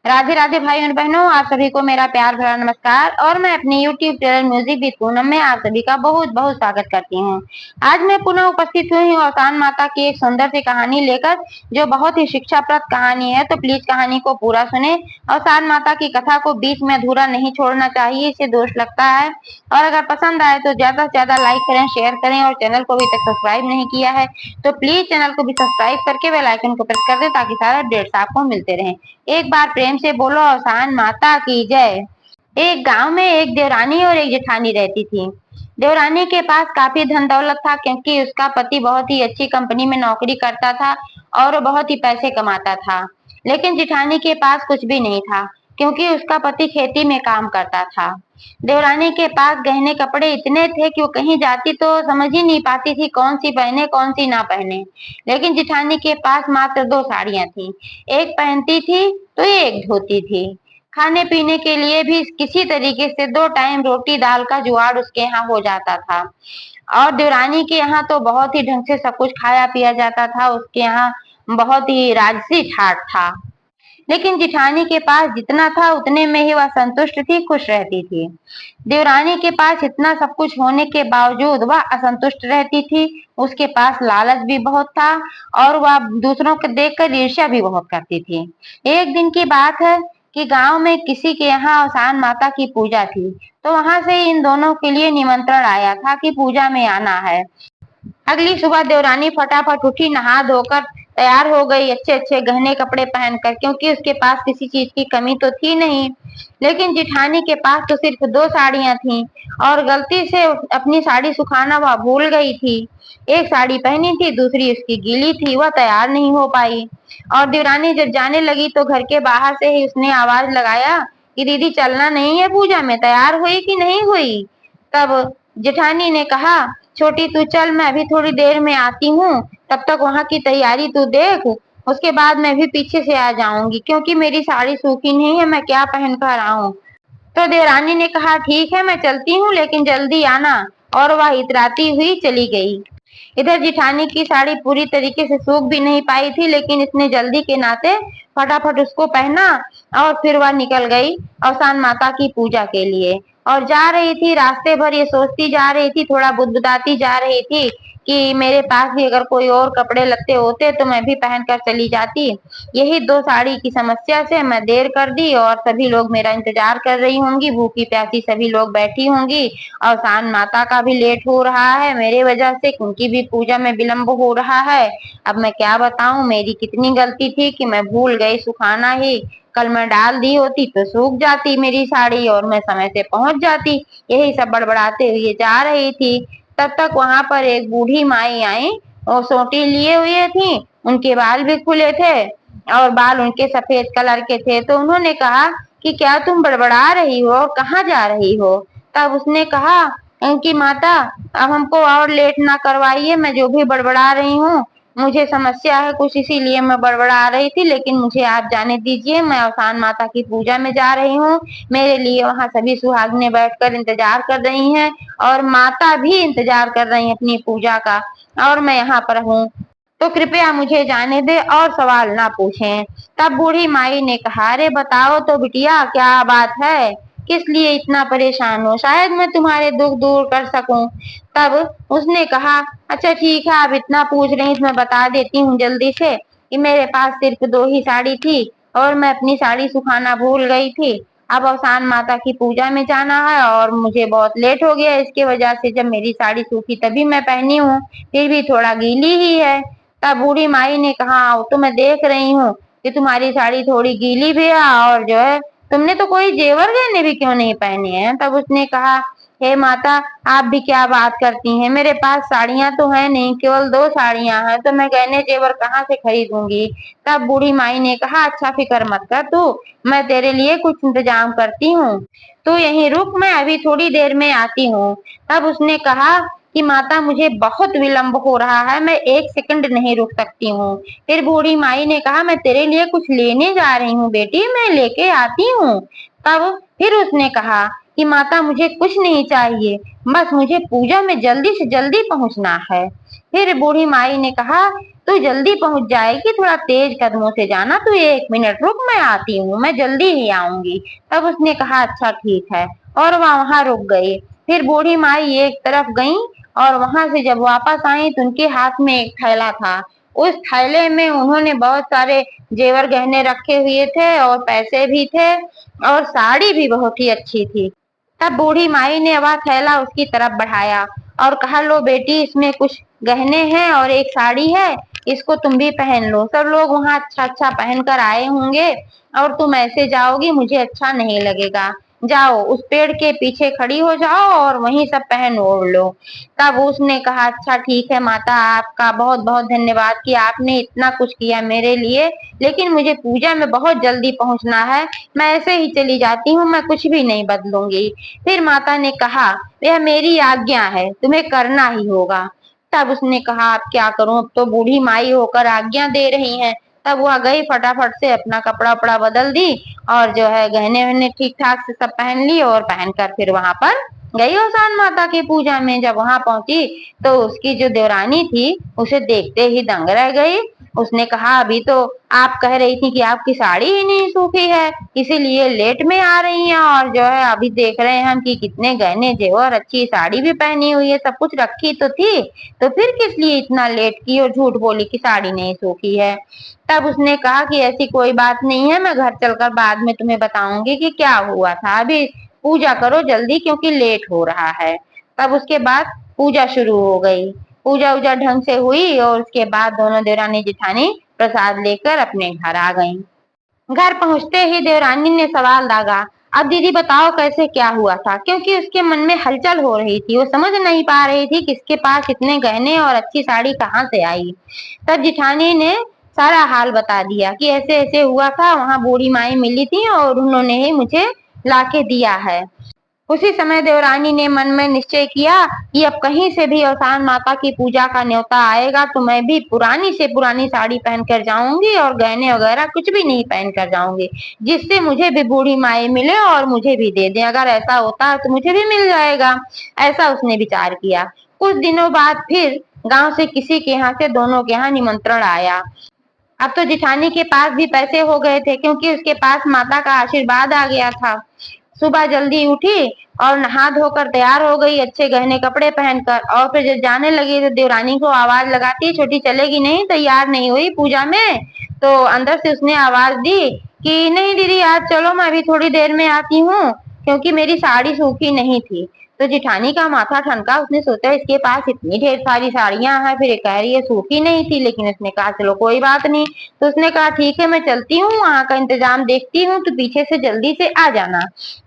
राधे राधे भाई और बहनों, आप सभी को मेरा प्यार भरा नमस्कार। और मैं अपने YouTube channel music with Poonam में आप सभी का बहुत बहुत स्वागत करती हूँ। आज मैं पुनः उपस्थित हुई हूँ अवसान माता की एक सुंदर सी कहानी लेकर, जो बहुत ही शिक्षाप्रद कहानी है। तो प्लीज कहानी को पूरा सुने। अवसान माता की कथा को बीच में अधूरा नहीं छोड़ना चाहिए, इससे दोष लगता है। और अगर पसंद आए तो ज्यादा से ज्यादा लाइक करें, शेयर करें, और चैनल को अभी तक सब्सक्राइब नहीं किया है तो प्लीज चैनल को भी सब्सक्राइब करके बेल आइकन को प्रेस कर दे, ताकि सारे अपडेट्स आपको मिलते रहें। एक बार प्रेम से बोलो अवसान माता की जय। एक गांव में एक देवरानी और एक जेठानी रहती थी। देवरानी के पास काफी धन दौलत था, क्योंकि उसका पति बहुत ही अच्छी कंपनी में नौकरी करता था और बहुत ही पैसे कमाता था। लेकिन जेठानी के पास कुछ भी नहीं था, क्योंकि उसका पति खेती में काम करता था। देवरानी के पास गहने कपड़े इतने थे कि वो कहीं जाती तो समझ ही नहीं पाती थी कौन सी पहने कौन सी ना पहने। लेकिन जेठानी के पास मात्र 2 साड़ियां थी, एक पहनती थी तो एक धोती थी। खाने पीने के लिए भी किसी तरीके से 2 टाइम रोटी दाल का जुगाड़ उसके यहाँ हो जाता था। और देवरानी के यहाँ तो बहुत ही ढंग से सब कुछ खाया पिया जाता था। उसके यहाँ बहुत ही राजसी ठाट था। लेकिन जिठानी के पास जितना था उतने में ही वह संतुष्ट थी, खुश रहती थी। देवरानी के पास इतना सब कुछ होने के बावजूद वह असंतुष्ट रहती थी। उसके पास लालच भी बहुत था और वह दूसरों को देखकर ईर्ष्या भी बहुत करती थी। एक दिन की बात है कि गांव में किसी के यहाँ अवसान माता की पूजा थी, तो वहां से इन दोनों के लिए निमंत्रण आया था कि पूजा में आना है। अगली सुबह देवरानी फटाफट उठी, नहा धोकर तैयार हो गई, अच्छे अच्छे गहने कपड़े पहनकर, क्योंकि उसके पास किसी चीज की कमी तो थी नहीं। लेकिन जिठानी के पास तो सिर्फ 2 साड़ियां थीं और गलती से अपनी साड़ी सुखाना वह भूल गई थी। एक साड़ी पहनी थी, दूसरी उसकी गीली थी, वह तैयार नहीं हो पाई। और देवरानी जब जाने लगी तो घर के बाहर से ही उसने आवाज लगाया कि दीदी चलना नहीं है पूजा में, तैयार हुई कि नहीं हुई। तब जेठानी ने कहा, छोटी तू चल, मैं अभी थोड़ी देर में आती हूँ, तब तक वहां की तैयारी तू देख, उसके बाद मैं भी पीछे से आ जाऊंगी, क्योंकि मेरी साड़ी सूखी नहीं है, मैं क्या पहन कर आऊं। तो देवरानी ने कहा, ठीक है मैं चलती हूँ, लेकिन जल्दी आना। और वह इतराती हुई चली गई। इधर जिठानी की साड़ी पूरी तरीके से सूख भी नहीं पाई थी, लेकिन इसने जल्दी के नाते फटाफट उसको पहना और फिर वह निकल गई अवसान माता की पूजा के लिए। और जा रही थी, रास्ते भर ये सोचती जा रही थी, थोड़ा बुदबुदाती जा रही थी कि मेरे पास भी अगर कोई और कपड़े लत्ते होते तो मैं भी पहन कर चली जाती। यही 2 साड़ी की समस्या से मैं देर कर दी और सभी लोग मेरा इंतजार कर रही होंगी, भूखी प्यासी सभी लोग बैठी होंगी। अवसान माता का भी लेट हो रहा है मेरे वजह से, उनकी भी पूजा में विलम्ब हो रहा है। अब मैं क्या बताऊं, मेरी कितनी गलती थी कि मैं भूल गई सुखाना ही। कल मैं डाल दी होती तो सूख जाती मेरी साड़ी और मैं समय से पहुंच जाती। यही सब बड़बड़ाते हुए जा रही थी। तब तक वहां पर एक बूढ़ी माई आई और सोटी लिए हुए थी, उनके बाल भी खुले थे और बाल उनके सफेद कलर के थे। तो उन्होंने कहा कि क्या तुम बड़बड़ा रही हो, कहाँ जा रही हो। तब उसने कहा कि माता, अब हमको और लेट ना करवाइए, मैं जो भी बड़बड़ा रही हूँ मुझे समस्या है कुछ, इसीलिए मैं बड़बड़ा रही थी, लेकिन मुझे आप जाने दीजिए, मैं अवसान माता की पूजा में जा रही हूँ। मेरे लिए वहाँ सभी सुहागनें बैठकर इंतजार कर रही हैं और माता भी इंतजार कर रही हैं अपनी पूजा का, और मैं यहाँ पर हूँ, तो कृपया मुझे जाने दे और सवाल ना पूछें। तब बूढ़ी माई ने कहा, अरे बताओ तो बिटिया, क्या बात है, किस लिए इतना परेशान हो, शायद मैं तुम्हारे दुख दूर कर सकूं। तब उसने कहा, अच्छा ठीक है, आप इतना पूछ रही तो मैं बता देती हूँ जल्दी से कि मेरे पास सिर्फ 2 ही साड़ी थी और मैं अपनी साड़ी सुखाना भूल गई थी। अब अवसान माता की पूजा में जाना है और मुझे बहुत लेट हो गया, इसके वजह से जब मेरी साड़ी सूखी तभी मैं पहनी हूँ, फिर भी थोड़ा गीली ही है। तब बूढ़ी माई ने कहा, तो मैं देख रही हूँ कि तुम्हारी साड़ी थोड़ी गीली भी है और जो है तुमने तो कोई जेवर गहने भी क्यों नहीं पहने हैं। तब उसने कहा, हे माता, आप भी क्या बात करती हैं, मेरे पास साड़ियां तो है नहीं, केवल 2 साड़ियां हैं, तो मैं गहने जेवर कहाँ से खरीदूंगी। तब बूढ़ी माई ने कहा, अच्छा फिक्र मत कर तू, मैं तेरे लिए कुछ इंतजाम करती हूँ, तू यहीं रुक, मैं अभी थोड़ी देर में आती हूँ। तब उसने कहा कि माता, मुझे बहुत विलंब हो रहा है, मैं 1 सेकंड नहीं रुक सकती हूँ। फिर बूढ़ी माई ने कहा, मैं तेरे लिए कुछ लेने जा रही हूँ बेटी, मैं लेके आती हूँ। तब फिर उसने कहा कि माता, मुझे कुछ नहीं चाहिए, बस मुझे पूजा में जल्दी से जल्दी पहुंचना है। फिर बूढ़ी माई ने कहा, तू जल्दी पहुंच जाएगी, थोड़ा तेज कदमों से जाना, तू 1 मिनट रुक, मैं आती हूँ, मैं जल्दी ही आऊंगी। तब उसने कहा अच्छा ठीक है, और वह वहां रुक गई। फिर बूढ़ी माई एक तरफ गई और वहां से जब वापस आई तो उनके हाथ में एक थैला था। उस थैले में उन्होंने बहुत सारे जेवर गहने रखे हुए थे और पैसे भी थे और साड़ी भी बहुत ही अच्छी थी। तब बूढ़ी माई ने वह थैला उसकी तरफ बढ़ाया और कहा लो बेटी, इसमें कुछ गहने हैं और एक साड़ी है, इसको तुम भी पहन लो। सब लोग वहां अच्छा अच्छा पहन कर आए होंगे और तुम ऐसे जाओगी, मुझे अच्छा नहीं लगेगा। जाओ उस पेड़ के पीछे खड़ी हो जाओ और वहीं सब पहन ओढ़ लो। तब उसने कहा अच्छा ठीक है माता, आपका बहुत बहुत धन्यवाद कि आपने इतना कुछ किया मेरे लिए, लेकिन मुझे पूजा में बहुत जल्दी पहुंचना है, मैं ऐसे ही चली जाती हूँ, मैं कुछ भी नहीं बदलूंगी। फिर माता ने कहा यह मेरी आज्ञा है, तुम्हें करना ही होगा। तब उसने कहा अब क्या करूं, अब तो बूढ़ी माई होकर आज्ञा दे रही हैं। तब वह गई, फटाफट से अपना कपड़ा उपड़ा बदल दी और जो है गहने वहने ठीक ठाक से सब पहन ली और पहनकर फिर वहां पर गई औसान माता की पूजा में। जब वहां पहुंची तो उसकी जो देवरानी थी उसे देखते ही दंग रह गई। उसने कहा अभी तो आप कह रही थी कि आपकी साड़ी ही नहीं सूखी है, इसीलिए लेट में आ रही हैं, और जो है अभी देख रहे हैं हम कि कितने गहने जेवर, अच्छी साड़ी भी पहनी हुई है, सब कुछ रखी तो थी, तो फिर किस लिए इतना लेट की और झूठ बोली कि साड़ी नहीं सूखी है। तब उसने कहा कि ऐसी कोई बात नहीं है, मैं घर चलकर बाद में तुम्हें बताऊंगी कि क्या हुआ था, अभी पूजा करो जल्दी क्योंकि लेट हो रहा है। तब उसके बाद पूजा शुरू हो गई। पूजा उजा ढंग से हुई और उसके बाद दोनों देवरानी जेठानी प्रसाद लेकर अपने घर आ गईं। घर पहुंचते ही देवरानी ने सवाल दागा, अब दीदी बताओ कैसे क्या हुआ था, क्योंकि उसके मन में हलचल हो रही थी, वो समझ नहीं पा रही थी किसके पास इतने गहने और अच्छी साड़ी कहाँ से आई। तब जिठानी ने सारा हाल बता दिया कि ऐसे ऐसे हुआ था, वहां बूढ़ी माई मिली थी और उन्होंने ही मुझे लाके दिया है। उसी समय देवरानी ने मन में निश्चय किया कि अब कहीं से भी औसान माता की पूजा का न्योता आएगा तो मैं भी पुरानी से पुरानी साड़ी पहन कर जाऊंगी और गहने वगैरह कुछ भी नहीं पहन कर जाऊंगी, जिससे मुझे भी बूढ़ी माई मिले और मुझे भी दे दे, अगर ऐसा होता है तो मुझे भी मिल जाएगा। ऐसा उसने विचार किया। कुछ दिनों बाद फिर गांव से किसी के यहाँ से दोनों के यहाँ निमंत्रण आया। अब तो जिठानी के पास भी पैसे हो गए थे क्योंकि उसके पास माता का आशीर्वाद आ गया था। सुबह जल्दी उठी और नहा धोकर तैयार हो गई अच्छे गहने कपड़े पहनकर, और फिर जब जाने लगी तो देवरानी को आवाज लगाती छोटी चलेगी नहीं, तैयार नहीं हुई पूजा में। तो अंदर से उसने आवाज दी कि नहीं दीदी आज चलो, मैं अभी थोड़ी देर में आती हूँ, क्योंकि मेरी साड़ी सूखी नहीं थी। तो जिठानी का माथा ठनका, उसने सोचा इसके पास इतनी ढेर सारी साड़ियां हैं, फिर कह रही है सूखी नहीं थी, लेकिन उसने कहा चलो कोई बात नहीं। तो उसने कहा ठीक है मैं चलती हूँ, वहां का इंतजाम देखती हूँ, तो पीछे से जल्दी से आ जाना।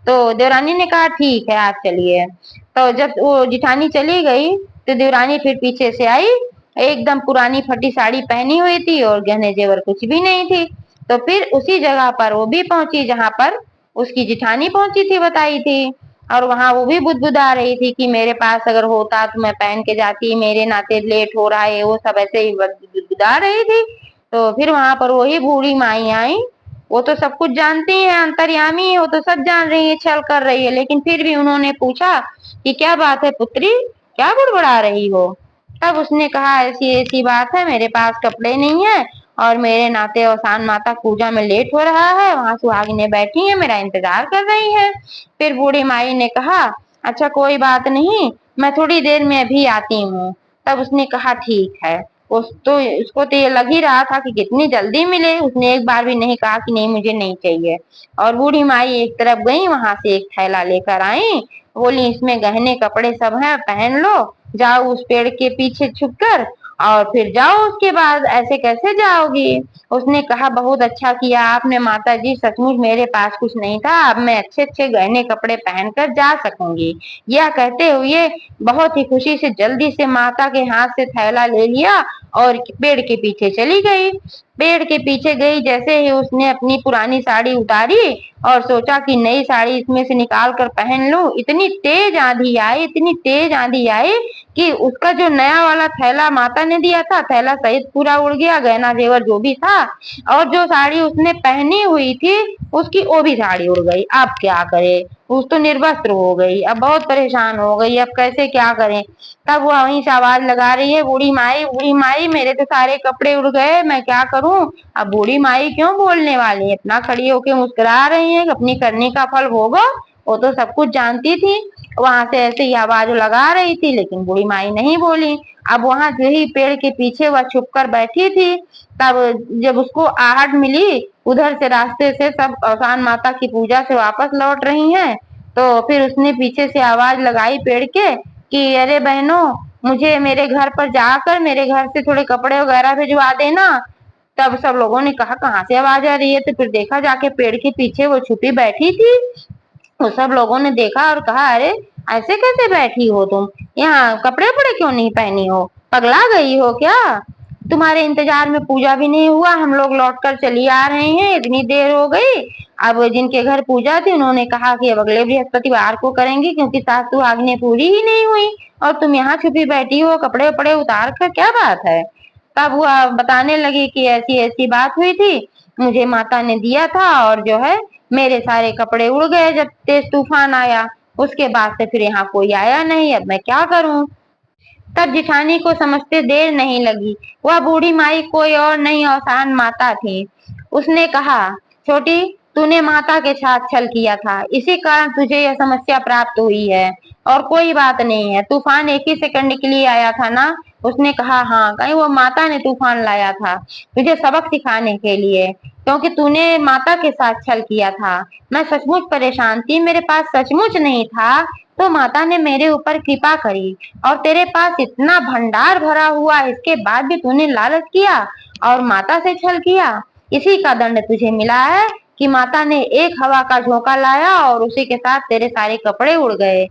तो देवरानी ने कहा ठीक है आप चलिए। तो जब वो जिठानी चली गई तो देवरानी फिर पीछे से आई, एकदम पुरानी फटी साड़ी पहनी हुई थी और गहने जेवर कुछ भी नहीं थी। तो फिर उसी जगह पर वो भी पहुंची जहां पर उसकी जिठानी पहुंची थी, बताई थी, और वहां वो भी बुदबुदा रही थी कि मेरे पास अगर होता तो मैं पहन के जाती, मेरे नाते लेट हो रहा है, वो सब ऐसे ही बुदबुदा रही थी। तो फिर वहां पर वही बूढ़ी माई आई, वो तो सब कुछ जानती है, अंतर्यामी है, वो तो सब जान रही है, छल कर रही है, लेकिन फिर भी उन्होंने पूछा कि क्या बात है पुत्री, क्या बुड़बुड़ा रही हो। तब उसने कहा ऐसी ऐसी बात है, मेरे पास कपड़े नहीं है और मेरे नाते औसान माता पूजा में लेट हो रहा है, वहां सुहागिनें बैठी हैं मेरा इंतजार कर रही हैं। फिर बूढ़ी माई ने कहा अच्छा कोई बात नहीं, मैं थोड़ी देर में अभी आती हूँ। तब उसने कहा ठीक है। उसको तो ये लग ही रहा था कि कितनी जल्दी मिले, उसने एक बार भी नहीं कहा कि नहीं मुझे नहीं चाहिए। और बूढ़ी माई एक तरफ गई, वहां से एक थैला लेकर आई, बोली इसमें गहने कपड़े सब हैं, पहन लो, जाओ उस पेड़ के पीछे छुप कर और फिर जाओ, उसके बाद ऐसे कैसे जाओगी। उसने कहा बहुत अच्छा किया आपने माता जी, सचमुच मेरे पास कुछ नहीं था, अब मैं अच्छे अच्छे गहने कपड़े पहनकर जा सकूंगी। यह कहते हुए बहुत ही खुशी से जल्दी से माता के हाथ से थैला ले लिया और पेड़ के पीछे चली गई। पेड़ के पीछे गई, जैसे ही उसने अपनी पुरानी साड़ी उतारी और सोचा कि नई साड़ी इसमें से निकाल कर पहन लूं, इतनी तेज आंधी आई, इतनी तेज आंधी आई कि उसका जो नया वाला थैला माता ने दिया था, थैला सहित पूरा उड़ गया, गहना जेवर जो भी था, और जो साड़ी उसने पहनी हुई थी उसकी वो भी साड़ी उड़ गई। अब क्या करे, उस तो निर्वस्त्र हो गई, अब बहुत परेशान हो गई, अब कैसे क्या करें। तब वो वहीं से आवाज लगा रही है, बूढ़ी माई मेरे तो सारे कपड़े उड़ गए, मैं क्या करूं। अब बूढ़ी माई क्यों बोलने वाली है, इतना खड़ी होके मुस्कुरा रही है कि अपनी करनी का फल भोगो। वो तो सब कुछ जानती थी, वहां से ऐसे ही आवाज लगा रही थी, लेकिन बूढ़ी माई नहीं बोली। अब वहां जो ही पेड़ के पीछे वह छुप कर बैठी थी, तब जब उसको आहट मिली, उधर से रास्ते से सब औसान माता की पूजा से वापस लौट रही हैं, तो फिर उसने पीछे से आवाज लगाई पेड़ के कि अरे बहनों, मुझे मेरे घर पर जाकर मेरे घर से थोड़े कपड़े वगैरह भिजवा देना। तब सब लोगों ने कहा कहाँ से आवाज आ रही है, तो फिर देखा जाके पेड़ के पीछे वो छुपी बैठी थी। तो सब लोगों ने देखा और कहा अरे ऐसे कैसे बैठी हो तुम, यहाँ कपड़े वपड़े क्यों नहीं पहनी हो, पगला गई हो क्या। तुम्हारे इंतजार में पूजा भी नहीं हुआ, हम लोग लौट कर चली आ रहे हैं, इतनी देर हो गई। अब जिनके घर पूजा थी उन्होंने कहा कि अब अगले बृहस्पतिवार को करेंगे, क्योंकि सासू आज्ञा पूरी ही नहीं हुई, और तुम यहाँ छुपी बैठी हो कपड़े वपड़े उतार कर, क्या बात है। तब वह बताने लगी कि ऐसी ऐसी बात हुई थी, मुझे माता ने दिया था और जो है मेरे सारे कपड़े उड़ गए जब तेज तूफान आया। उसके बाद से फिर यहाँ कोई आया नहीं, अब मैं क्या करूं। तब जिठानी को समझते देर नहीं लगी, वह बूढ़ी माई कोई और नहीं औसान माता थी। उसने कहा छोटी, तूने माता के साथ छल किया था, इसी कारण तुझे यह समस्या प्राप्त हुई है, और कोई बात नहीं है, तूफान एक ही सेकंड के लिए आया था ना। उसने कहा हाँ, कहीं वो माता ने तूफान लाया था तुझे सबक सिखाने के लिए, क्योंकि तूने माता के साथ छल किया था। मैं सचमुच परेशान थी, मेरे पास सचमुच नहीं था, तो माता ने मेरे ऊपर कृपा करी, और तेरे पास इतना भंडार भरा हुआ, इसके बाद भी तूने लालच किया और माता से छल किया। इसी का दंड तुझे मिला है कि माता ने एक हवा का झोंका लाया और उसी के साथ तेरे सारे कपड़े उड़ गए।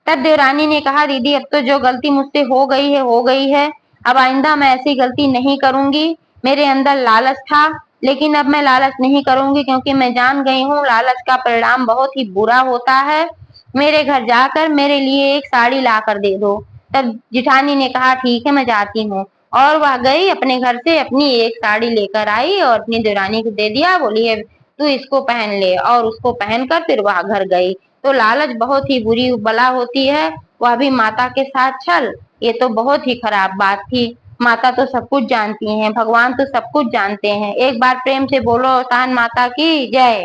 तब देवरानी ने कहा दीदी, अब तो जो गलती मुझसे हो गई है, अब आइंदा मैं ऐसी गलती नहीं करूंगी। मेरे अंदर लालच था, लेकिन अब मैं लालच नहीं करूंगी, क्योंकि मैं जान गई हूँ लालच का परिणाम बहुत ही बुरा होता है। मेरे घर जाकर मेरे लिए एक साड़ी ला कर दे दो। तब जिठानी ने कहा ठीक है, मैं जाती हूँ। और वह गई अपने घर से अपनी एक साड़ी लेकर आई और अपनी देवरानी को दे दिया, बोली है तू इसको पहन ले, और उसको पहनकर फिर वह घर गई। तो लालच बहुत ही बुरी बला होती है, वह भी माता के साथ छल, ये तो बहुत ही खराब बात थी। माता तो सब कुछ जानती हैं, भगवान तो सब कुछ जानते हैं। एक बार प्रेम से बोलो तान माता की जय।